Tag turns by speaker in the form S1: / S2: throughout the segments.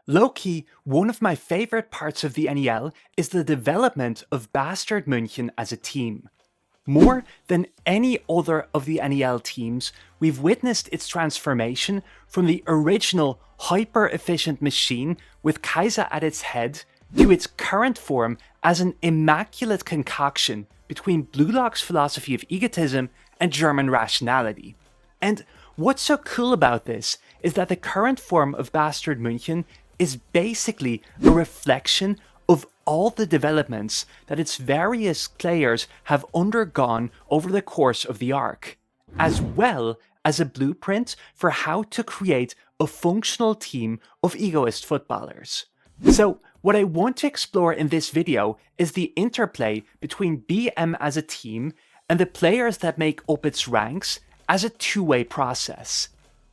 S1: Low-key, one of my favourite parts of the NEL is the development of Bastard München as a team. More than any other of the NEL teams, we've witnessed its transformation from the original hyper-efficient machine with Kaiser at its head to its current form as an immaculate concoction between Blue Lock's philosophy of egotism and German rationality. And what's so cool about this is that the current form of Bastard München is basically a reflection of all the developments that its various players have undergone over the course of the arc, as well as a blueprint for how to create a functional team of egoist footballers. So, what I want to explore in this video is the interplay between BM as a team and the players that make up its ranks as a two-way process,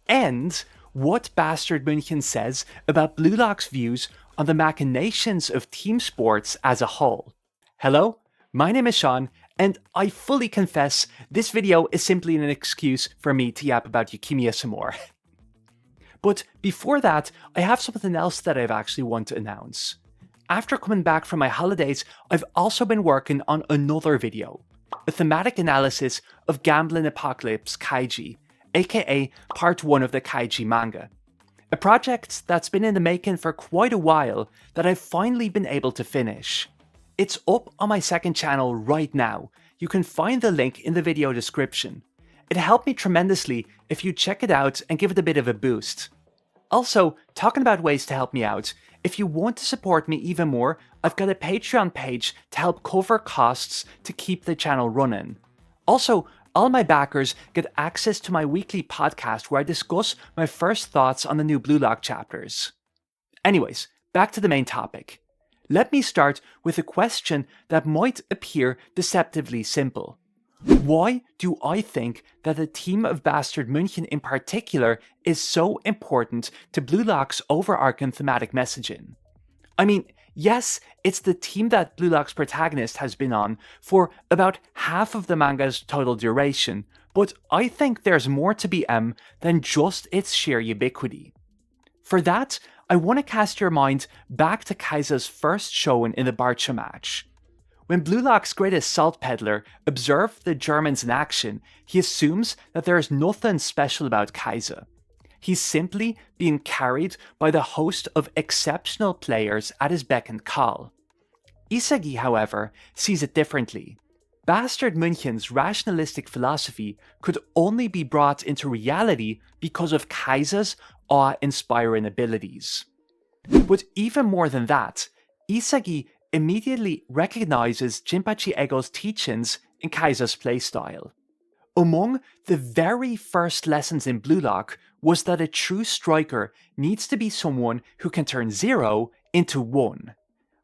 S1: and what Bastard München says about Blue Lock's views on the machinations of team sports as a whole. Hello, my name is Sean, and I fully confess this video is simply an excuse for me to yap about Yukimiya some more. But before that, I have something else that I've actually want to announce. After coming back from my holidays, I've also been working on another video, a thematic analysis of Gambling Apocalypse Kaiji, aka part 1 of the Kaiji manga. A project that's been in the making for quite a while that I've finally been able to finish. It's up on my second channel right now. You can find the link in the video description. It helped me tremendously if you check it out and give it a bit of a boost. Also, talking about ways to help me out, if you want to support me even more, I've got a Patreon page to help cover costs to keep the channel running. Also, all my backers get access to my weekly podcast where I discuss my first thoughts on the new Blue Lock chapters. Anyways, back to the main topic. Let me start with a question that might appear deceptively simple. Why do I think that the team of Bastard München in particular is so important to Blue Lock's overarching thematic messaging? I mean, yes, it's the team that Blue Lock's protagonist has been on for about half of the manga's total duration, but I think there's more to BM than just its sheer ubiquity. For that, I want to cast your mind back to Kaiser's first showing in the Barcha match. When Blue Lock's greatest salt peddler observed the Germans in action, he assumes that there is nothing special about Kaiser. He's simply being carried by the host of exceptional players at his beck and call. Isagi, however, sees it differently. Bastard München's rationalistic philosophy could only be brought into reality because of Kaiser's awe-inspiring abilities. But even more than that, Isagi immediately recognizes Jinpachi Ego's teachings in Kaiser's playstyle. Among the very first lessons in Blue Lock was that a true striker needs to be someone who can turn 0 into 1.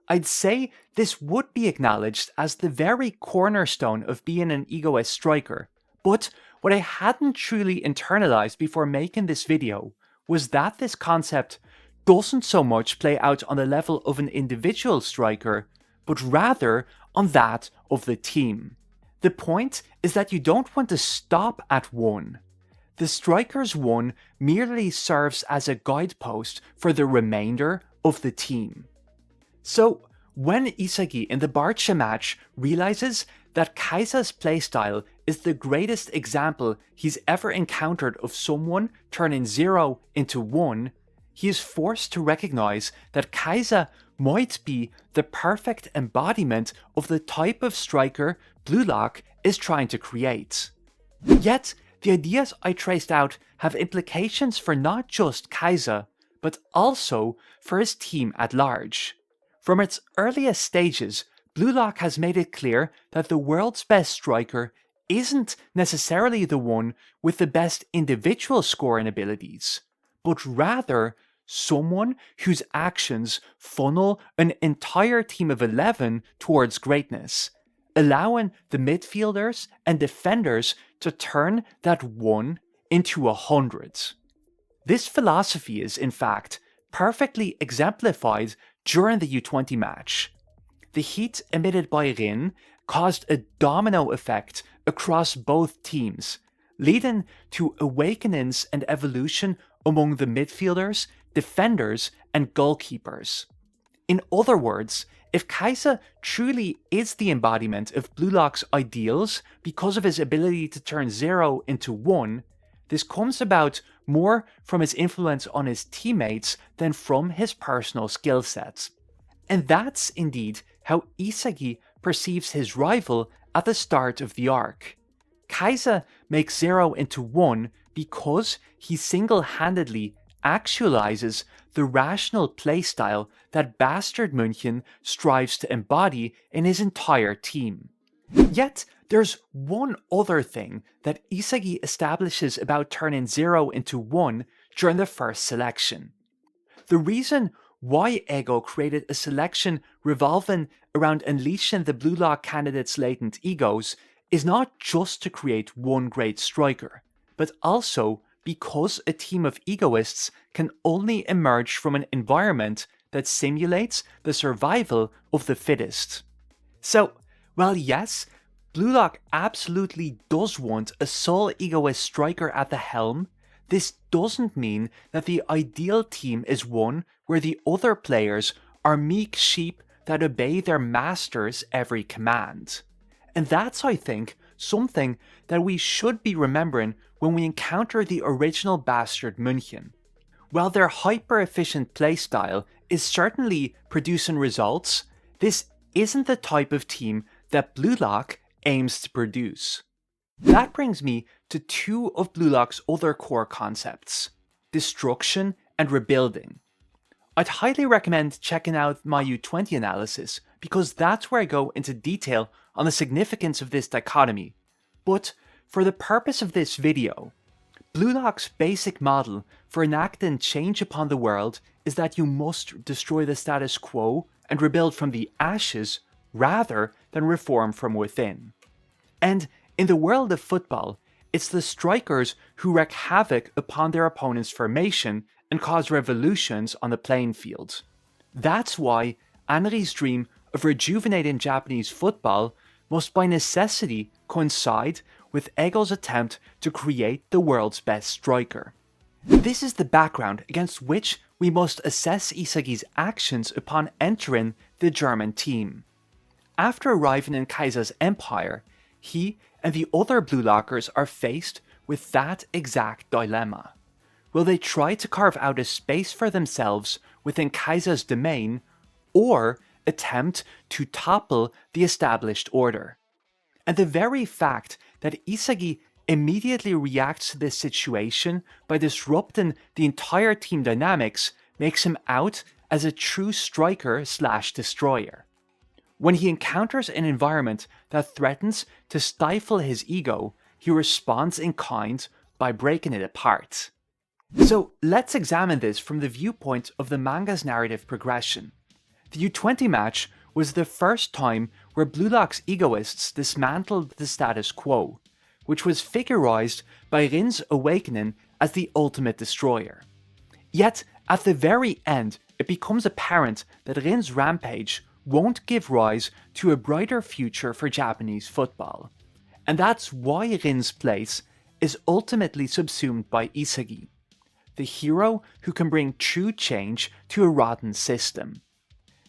S1: I'd say this would be acknowledged as the very cornerstone of being an egoist striker, but what I hadn't truly internalized before making this video was that this concept doesn't so much play out on the level of an individual striker, but rather on that of the team. The point is that you don't want to stop at 1. The striker's 1 merely serves as a guidepost for the remainder of the team. So, when Isagi in the Barcha match realizes that Kaiser's playstyle is the greatest example he's ever encountered of someone turning 0 into 1, he is forced to recognize that Kaiser might be the perfect embodiment of the type of striker Blue Lock is trying to create. Yet, the ideas I traced out have implications for not just Kaiser, but also for his team at large. From its earliest stages, Blue Lock has made it clear that the world's best striker isn't necessarily the one with the best individual scoring abilities, but rather someone whose actions funnel an entire team of 11 towards greatness, allowing the midfielders and defenders to turn that 1 into 100. This philosophy is, in fact, perfectly exemplified during the U20 match. The heat emitted by Rin caused a domino effect across both teams, leading to awakenings and evolution among the midfielders, defenders, and goalkeepers. In other words, if Kaiser truly is the embodiment of Blue Lock's ideals because of his ability to turn 0 into 1, this comes about more from his influence on his teammates than from his personal skill sets. And that's indeed how Isagi perceives his rival at the start of the arc. Kaiser makes 0 into 1 because he single-handedly actualizes the rational playstyle that Bastard München strives to embody in his entire team. Yet, there's one other thing that Isagi establishes about turning 0 into 1 during the first selection. The reason why Ego created a selection revolving around unleashing the Blue Lock candidates' latent egos is not just to create one great striker, but also because a team of egoists can only emerge from an environment that simulates the survival of the fittest. So, while yes, Blue Lock absolutely does want a sole egoist striker at the helm, this doesn't mean that the ideal team is one where the other players are meek sheep that obey their master's every command. And that's, I think, something that we should be remembering when we encounter the original Bastard München. While their hyper-efficient playstyle is certainly producing results, this isn't the type of team that Blue Lock aims to produce. That brings me to two of Blue Lock's other core concepts: destruction and rebuilding. I'd highly recommend checking out my U20 analysis because that's where I go into detail on the significance of this dichotomy. But for the purpose of this video, Blue Lock's basic model for enacting change upon the world is that you must destroy the status quo and rebuild from the ashes rather than reform from within. And in the world of football, it's the strikers who wreak havoc upon their opponent's formation and cause revolutions on the playing field. That's why Henri's dream of rejuvenating Japanese football must by necessity coincide with Ego's attempt to create the world's best striker. This is the background against which we must assess Isagi's actions upon entering the German team. After arriving in Kaiser's empire, he and the other Blue Lockers are faced with that exact dilemma. Will they try to carve out a space for themselves within Kaiser's domain, or attempt to topple the established order? And the very fact that Isagi immediately reacts to this situation by disrupting the entire team dynamics makes him out as a true striker/destroyer. When he encounters an environment that threatens to stifle his ego, he responds in kind by breaking it apart. So let's examine this from the viewpoint of the manga's narrative progression. The U20 match was the first time where Blue Lock's egoists dismantled the status quo, which was figurized by Rin's awakening as the ultimate destroyer. Yet, at the very end, it becomes apparent that Rin's rampage won't give rise to a brighter future for Japanese football. And that's why Rin's place is ultimately subsumed by Isagi, the hero who can bring true change to a rotten system.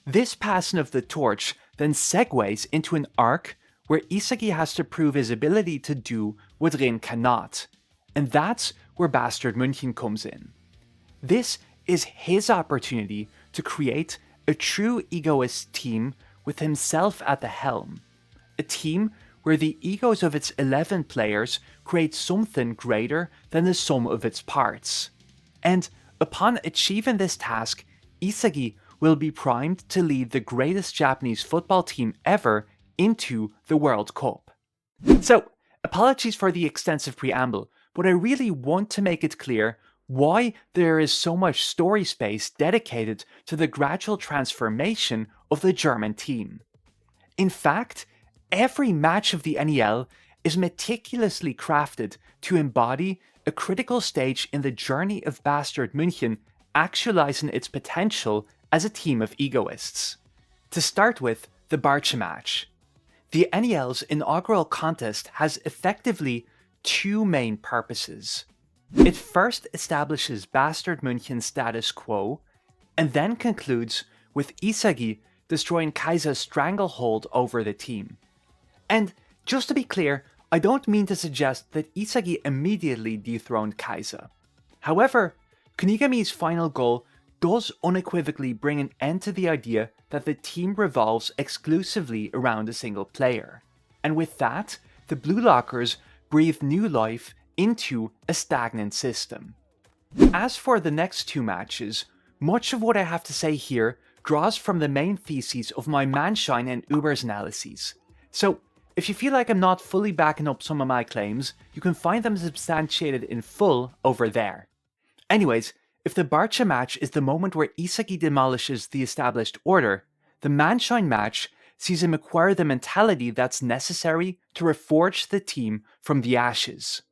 S1: This passing of the torch then segues into an arc where Isagi has to prove his ability to do what Rin cannot, and that's where Bastard München comes in. This is his opportunity to create a true egoist team with himself at the helm, a team where the egos of its 11 players create something greater than the sum of its parts. And upon achieving this task, Isagi will be primed to lead the greatest Japanese football team ever into the World Cup. So, apologies for the extensive preamble, but I really want to make it clear why there is so much story space dedicated to the gradual transformation of the German team. In fact, every match of the NEL is meticulously crafted to embody a critical stage in the journey of Bastard München actualizing its potential as a team of egoists. To start with, the Barcha match. The NEL's inaugural contest has effectively two main purposes. It first establishes Bastard München's status quo, and then concludes with Isagi destroying Kaiser's stranglehold over the team. And just to be clear, I don't mean to suggest that Isagi immediately dethroned Kaiser. However, Kunigami's final goal does unequivocally bring an end to the idea that the team revolves exclusively around a single player. And with that, the Blue Lockers breathe new life into a stagnant system. As for the next two matches, much of what I have to say here draws from the main theses of my Manshine and Uber's analyses. So, if you feel like I'm not fully backing up some of my claims, you can find them substantiated in full over there. Anyways, if the Barcha match is the moment where Isagi demolishes the established order, the Manshine match sees him acquire the mentality that's necessary to reforge the team from the ashes.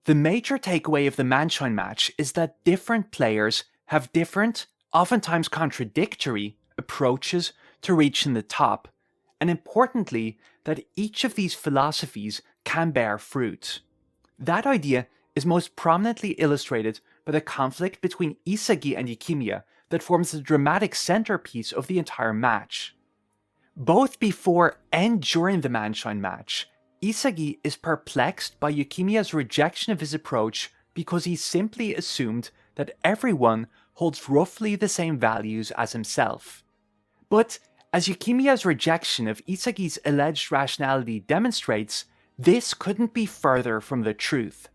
S1: The major takeaway of the Manshine match is that different players have different, oftentimes contradictory, approaches to reaching the top, and importantly, that each of these philosophies can bear fruit. That idea is most prominently illustrated by the conflict between Isagi and Yukimiya that forms the dramatic centerpiece of the entire match. Both before and during the Manshine match, Isagi is perplexed by Yukimiya's rejection of his approach because he simply assumed that everyone holds roughly the same values as himself. But as Yukimiya's rejection of Isagi's alleged rationality demonstrates, this couldn't be further from the truth.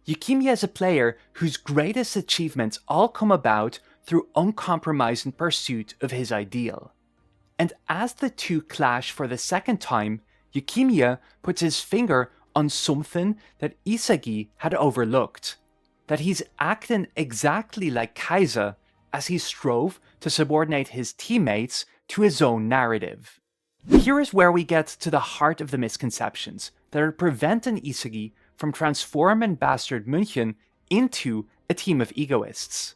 S1: Yukimiya is a player whose greatest achievements all come about through uncompromising pursuit of his ideal. And as the two clash for the second time, Yukimiya puts his finger on something that Isagi had overlooked. That he's acting exactly like Kaiser as he strove to subordinate his teammates to his own narrative. Here is where we get to the heart of the misconceptions that are preventing Isagi from transforming Bastard München into a team of egoists.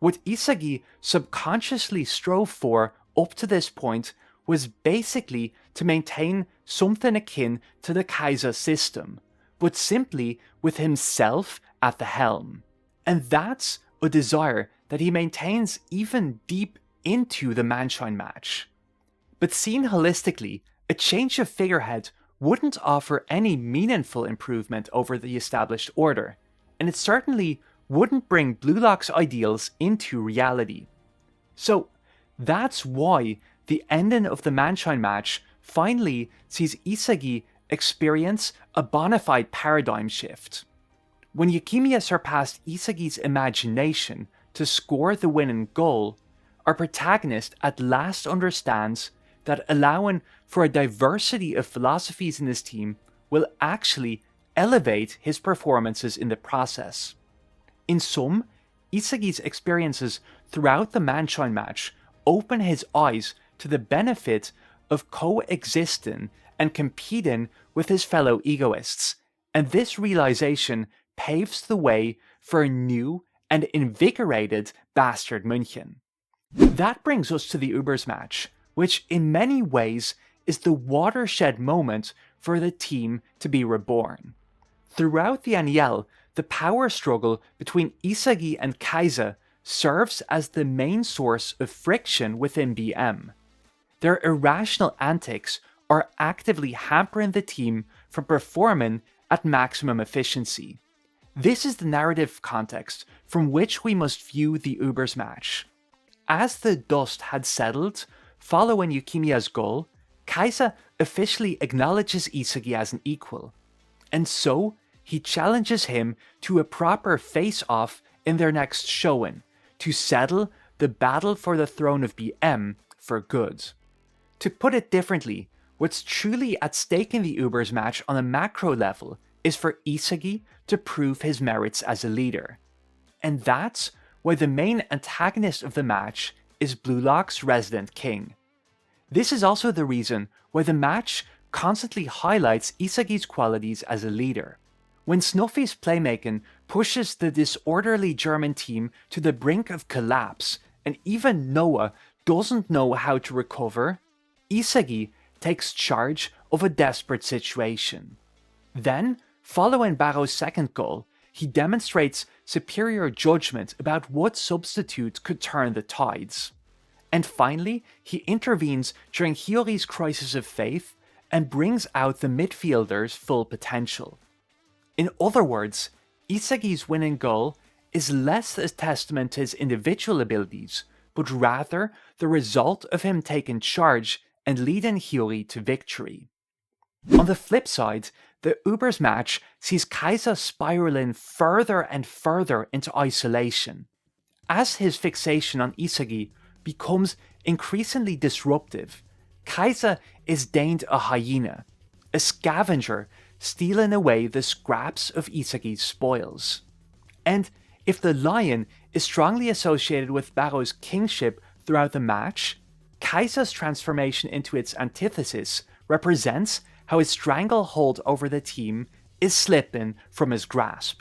S1: What Isagi subconsciously strove for up to this point was basically to maintain something akin to the Kaiser system, but simply with himself at the helm. And that's a desire that he maintains even deep into the Manshine match. But seen holistically, a change of figurehead wouldn't offer any meaningful improvement over the established order, and it certainly wouldn't bring Blue Lock's ideals into reality. So that's why the ending of the Manshine match finally sees Isagi experience a bona fide paradigm shift. When Yukimiya surpassed Isagi's imagination to score the winning goal, our protagonist at last understands that allowing for a diversity of philosophies in his team will actually elevate his performances in the process. In sum, Isagi's experiences throughout the Manshine match open his eyes to the benefit of coexisting and competing with his fellow egoists, and this realization paves the way for a new and invigorated Bastard München. That brings us to the Ubers match, which in many ways is the watershed moment for the team to be reborn. Throughout the NEL, the power struggle between Isagi and Kaiser serves as the main source of friction within BM. Their irrational antics are actively hampering the team from performing at maximum efficiency. This is the narrative context from which we must view the Ubers match. As the dust had settled, following Yukimiya's goal, Kaiser officially acknowledges Isagi as an equal, and so he challenges him to a proper face-off in their next showing, to settle the battle for the throne of BM for good. To put it differently, what's truly at stake in the Ubers match on a macro level is for Isagi to prove his merits as a leader. And that's why the main antagonist of the match is Blue Lock's resident king. This is also the reason why the match constantly highlights Isagi's qualities as a leader. When Snuffy's playmaking pushes the disorderly German team to the brink of collapse, and even Noah doesn't know how to recover, Isagi takes charge of a desperate situation. Then, following Barro's second goal, he demonstrates superior judgment about what substitute could turn the tides. And finally, he intervenes during Hiyori's crisis of faith and brings out the midfielder's full potential. In other words, Isagi's winning goal is less a testament to his individual abilities, but rather the result of him taking charge and leading Hiyori to victory. On the flip side, the Ubers match sees Kaiser spiraling further and further into isolation. As his fixation on Isagi becomes increasingly disruptive, Kaiser is deigned a hyena, a scavenger stealing away the scraps of Isagi's spoils. And if the lion is strongly associated with Barro's kingship throughout the match, Kaiser's transformation into its antithesis represents how his stranglehold over the team is slipping from his grasp.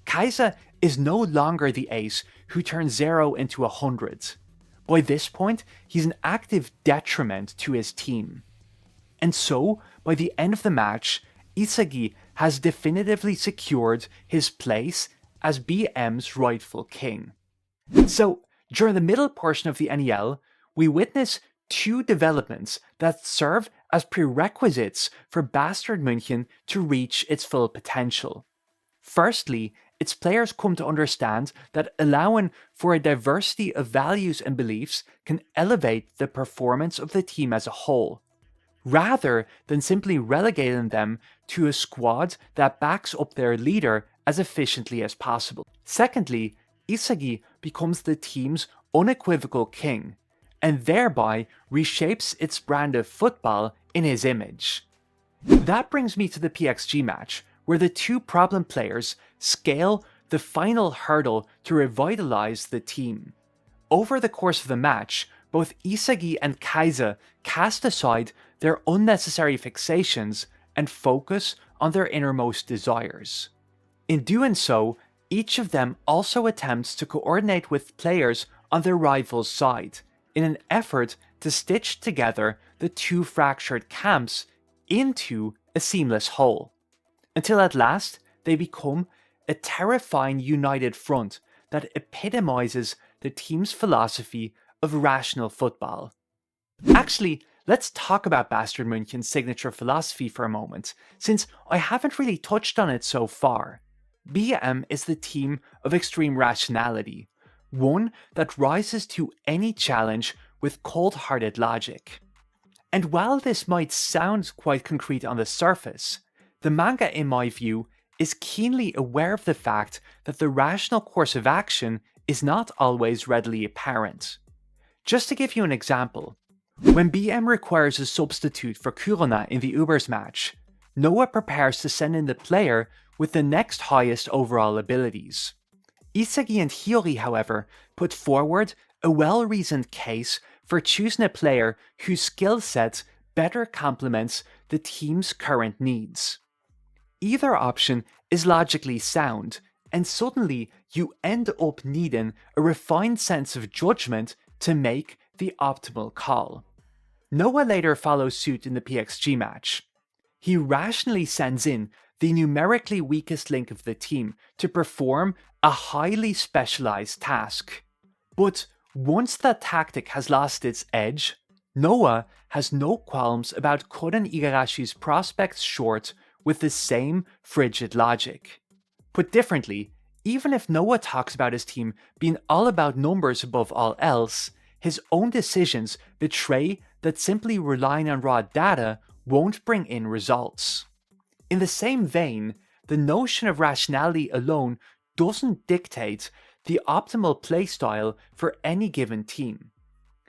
S1: Kaiser is no longer the ace who turns 0 into 100. By this point, he's an active detriment to his team. And so, by the end of the match, Isagi has definitively secured his place as BM's rightful king. So, during the middle portion of the NEL, we witness two developments that serve as prerequisites for Bastard München to reach its full potential. Firstly, its players come to understand that allowing for a diversity of values and beliefs can elevate the performance of the team as a whole, rather than simply relegating them to a squad that backs up their leader as efficiently as possible. Secondly, Isagi becomes the team's unequivocal king, and thereby reshapes its brand of football in his image. That brings me to the PXG match, where the two problem players scale the final hurdle to revitalize the team. Over the course of the match, both Isagi and Kaiser cast aside their unnecessary fixations and focus on their innermost desires. In doing so, each of them also attempts to coordinate with players on their rival's side, in an effort to stitch together the two fractured camps into a seamless whole, until at last they become a terrifying united front that epitomizes the team's philosophy of rational football. Actually, let's talk about Bastard München's signature philosophy for a moment, since I haven't really touched on it so far. BM is the team of extreme rationality, one that rises to any challenge with cold-hearted logic. And while this might sound quite concrete on the surface, the manga, in my view, is keenly aware of the fact that the rational course of action is not always readily apparent. Just to give you an example, when BM requires a substitute for Kurona in the Ubers match, Noah prepares to send in the player with the next highest overall abilities. Isagi and Hiyori, however, put forward a well-reasoned case for choosing a player whose skill set better complements the team's current needs. Either option is logically sound, and suddenly you end up needing a refined sense of judgment to make the optimal call. Noah later follows suit in the PXG match. He rationally sends in the numerically weakest link of the team to perform a highly specialized task. But once that tactic has lost its edge, Noah has no qualms about cutting Igarashi's prospects short with the same frigid logic. Put differently, even if Noah talks about his team being all about numbers above all else, his own decisions betray that simply relying on raw data won't bring in results. In the same vein, the notion of rationality alone doesn't dictate the optimal playstyle for any given team.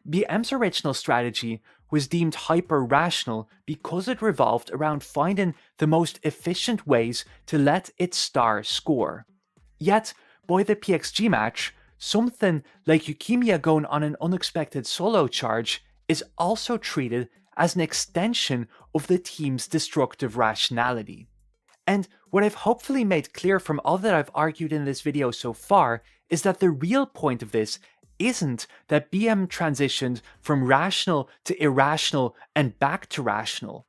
S1: BM's original strategy was deemed hyper-rational because it revolved around finding the most efficient ways to let its star score. Yet, by the PXG match, something like Yukimiya going on an unexpected solo charge is also treated as an extension of the team's destructive rationality. And what I've hopefully made clear from all that I've argued in this video so far is that the real point of this isn't that BM transitioned from rational to irrational and back to rational.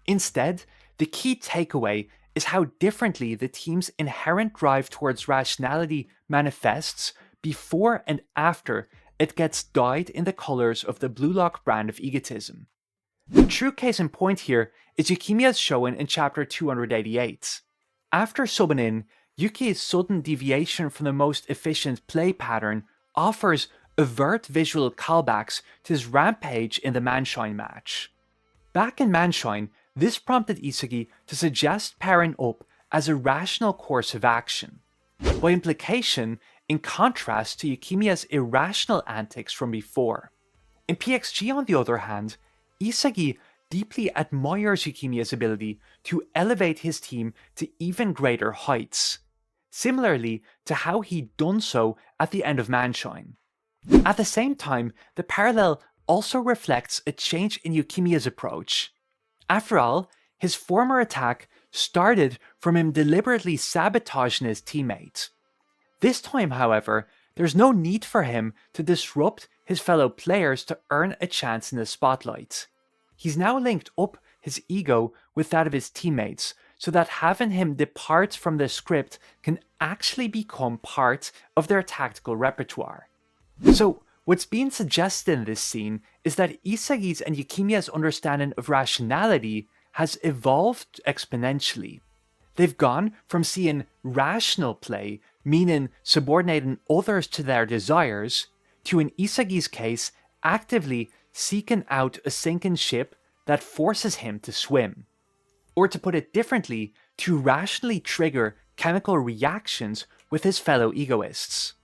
S1: Instead, the key takeaway is how differently the team's inherent drive towards rationality manifests before and after it gets dyed in the colours of the Blue Lock brand of egotism. The true case in point here is Yukimiya's showing in chapter 288. After subbing in, Yuki's sudden deviation from the most efficient play pattern offers overt visual callbacks to his rampage in the Manshine match. Back in Manshine, this prompted Isagi to suggest pairing up as a rational course of action. By implication, in contrast to Yukimiya's irrational antics from before. In PXG, on the other hand, Isagi deeply admires Yukimiya's ability to elevate his team to even greater heights, similarly to how he'd done so at the end of Manshine. At the same time, the parallel also reflects a change in Yukimiya's approach. After all, his former attack started from him deliberately sabotaging his teammate. This time, however, there's no need for him to disrupt his fellow players to earn a chance in the spotlight. He's now linked up his ego with that of his teammates, so that having him depart from the script can actually become part of their tactical repertoire. So, what's being suggested in this scene is that Isagi's and Yukimiya's understanding of rationality has evolved exponentially. They've gone from seeing rational play, meaning subordinating others to their desires, to in Isagi's case, actively seeking out a sinking ship that forces him to swim. Or to put it differently, to rationally trigger chemical reactions with his fellow egoists.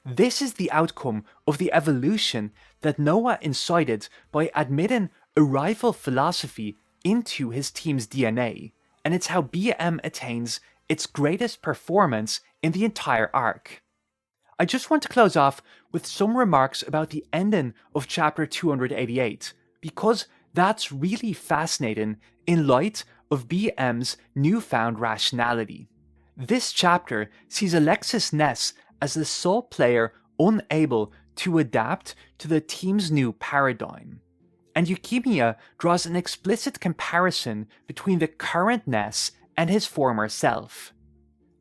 S1: This is the outcome of the evolution that Noah incited by admitting a rival philosophy into his team's DNA, and it's how BM attains its greatest performance in the entire arc. I just want to close off with some remarks about the ending of chapter 288, because that's really fascinating in light of BM's newfound rationality. This chapter sees Alexis Ness as the sole player unable to adapt to the team's new paradigm, and Yukimiya draws an explicit comparison between the current Ness and his former self.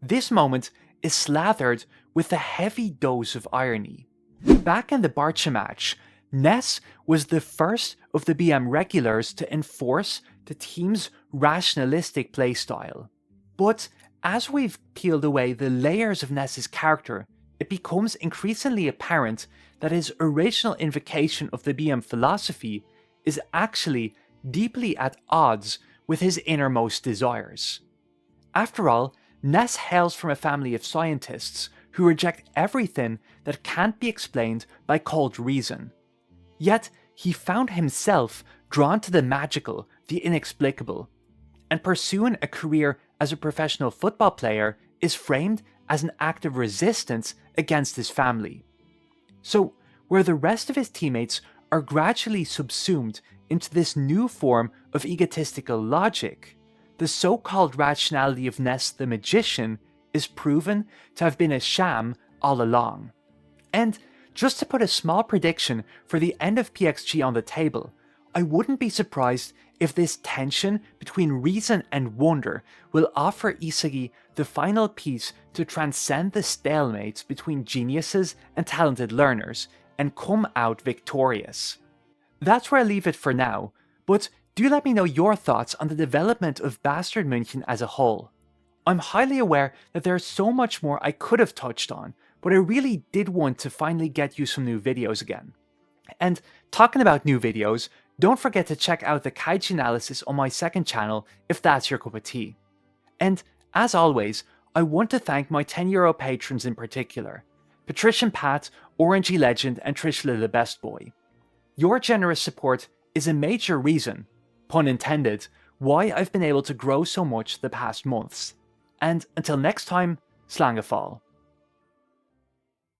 S1: This moment is slathered with a heavy dose of irony. Back in the Barcha match, Ness was the first of the BM regulars to enforce the team's rationalistic playstyle. But as we've peeled away the layers of Ness's character, it becomes increasingly apparent that his original invocation of the BM philosophy is actually deeply at odds with his innermost desires. After all, Ness hails from a family of scientists who reject everything that can't be explained by cold reason. Yet, he found himself drawn to the magical, the inexplicable, and pursuing a career as a professional football player is framed as an act of resistance against his family. So, where the rest of his teammates are gradually subsumed into this new form of egotistical logic, the so-called rationality of Ness the magician is proven to have been a sham all along. And just to put a small prediction for the end of PXG on the table, I wouldn't be surprised if this tension between reason and wonder will offer Isagi the final piece to transcend the stalemates between geniuses and talented learners and come out victorious. That's where I leave it for now, but do let me know your thoughts on the development of Bastard München as a whole. I'm highly aware that there's so much more I could have touched on, but I really did want to finally get you some new videos again. And talking about new videos, don't forget to check out the Kaiji analysis on my second channel if that's your cup of tea. And as always, I want to thank my €10 patrons in particular, Patrician Pat, Orangey Legend and Trishla the Best Boy. Your generous support is a major reason, pun intended, why I've been able to grow so much the past months. And until next time, Slangafall.